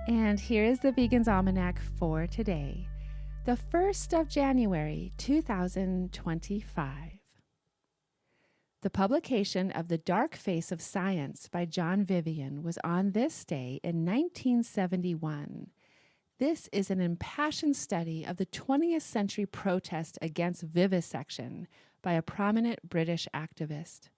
And here is the Vegan's Almanac for today, the 1st of January, 2025. The publication of The Dark Face of Science by John Vyvyan was on this day in 1971. This is an impassioned study of the 20th century protest against vivisection by a prominent British activist.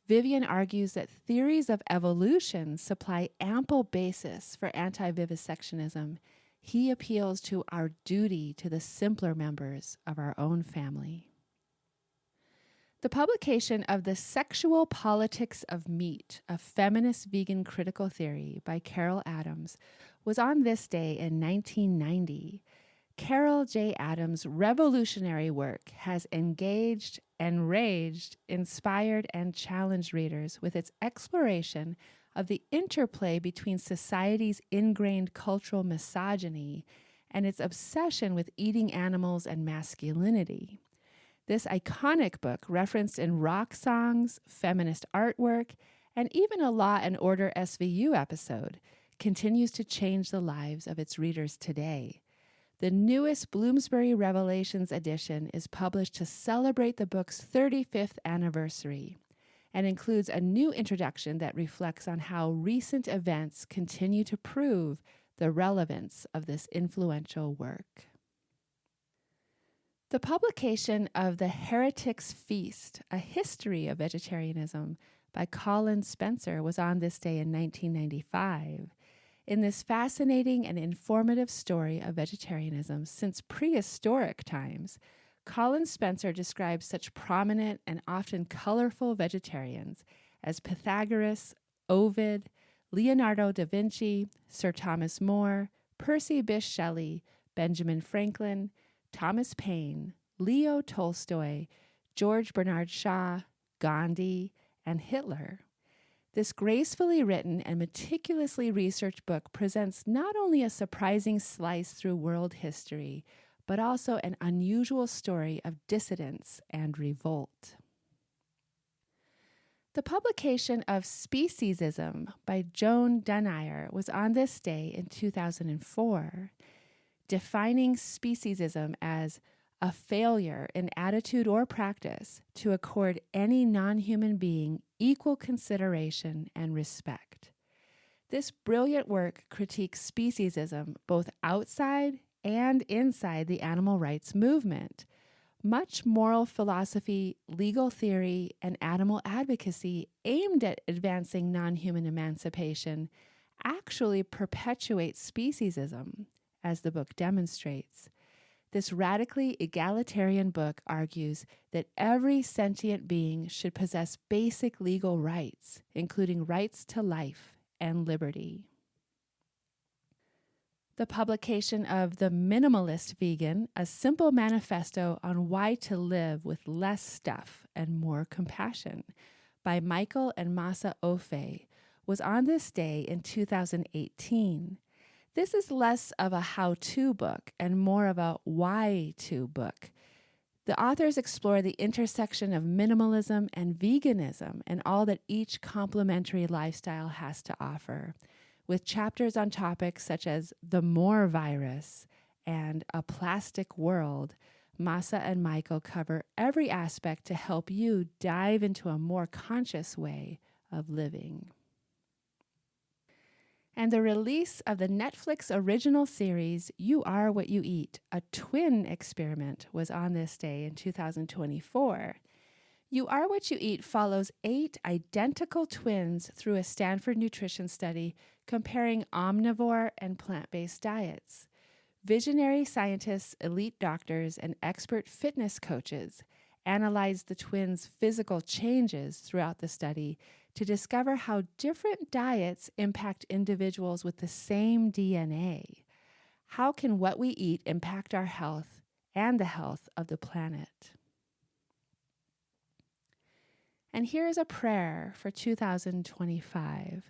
Vyvyan argues that theories of evolution supply ample basis for anti-vivisectionism. He appeals to our duty to the simpler members of our own family. The publication of The Sexual Politics of Meat, a Feminist-Vegan Critical Theory by Carol Adams, was on this day in 1990. Carol J. Adams' revolutionary work has engaged, enraged, inspired, and challenged readers with its exploration of the interplay between society's ingrained cultural misogyny and its obsession with eating animals and masculinity. This iconic book, referenced in rock songs, feminist artwork, and even a Law and Order SVU episode, continues to change the lives of its readers today. The newest Bloomsbury Revelations edition is published to celebrate the book's 35th anniversary and includes a new introduction that reflects on how recent events continue to prove the relevance of this influential work. The publication of The Heretic's Feast, a History of Vegetarianism by Colin Spencer was on this day in 1995. In this fascinating and informative story of vegetarianism since prehistoric times, Colin Spencer describes such prominent and often colorful vegetarians as Pythagoras, Ovid, Leonardo da Vinci, Sir Thomas More, Percy Bysshe Shelley, Benjamin Franklin, Thomas Paine, Leo Tolstoy, George Bernard Shaw, Gandhi, and Hitler. This gracefully written and meticulously researched book presents not only a surprising slice through world history, but also an unusual story of dissidence and revolt. The publication of Speciesism by Joan Dunayer was on this day in 2004, defining speciesism as a failure in attitude or practice to accord any non-human being equal consideration and respect. This brilliant work critiques speciesism both outside and inside the animal rights movement. Much moral philosophy, legal theory, and animal advocacy aimed at advancing non-human emancipation actually perpetuates speciesism, as the book demonstrates. This radically egalitarian book argues that every sentient being should possess basic legal rights, including rights to life and liberty. The publication of The Minimalist-Vegan, a simple manifesto on why to live with less stuff and more compassion, by Michael and Masa Ofei, was on this day in 2018. This is less of a how-to book and more of a why-to book. The authors explore the intersection of minimalism and veganism and all that each complementary lifestyle has to offer, with chapters on topics such as the More virus and a plastic world. Masa and Michael cover every aspect to help you dive into a more conscious way of living. And the release of the Netflix original series, You Are What You Eat, a twin experiment, was on this day in 2024. You Are What You Eat follows 8 identical twins through a Stanford nutrition study comparing omnivore and plant-based diets. Visionary scientists, elite doctors, and expert fitness coaches analyzed the twins' physical changes throughout the study to discover how different diets impact individuals with the same DNA. How can what we eat impact our health and the health of the planet? And here is a prayer for 2025.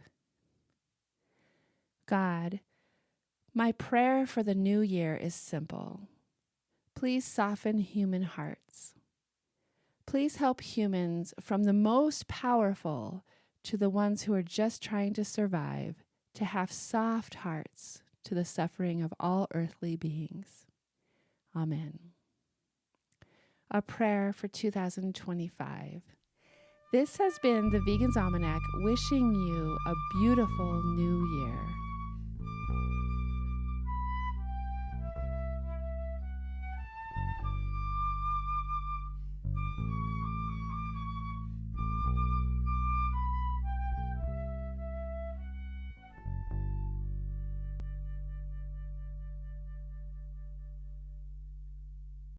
God, my prayer for the new year is simple. Please soften human hearts. Please help humans from the most powerful to the ones who are just trying to survive to have soft hearts to the suffering of all earthly beings. Amen. A prayer for 2025. This has been the Vegan's Almanac, wishing you a beautiful new year.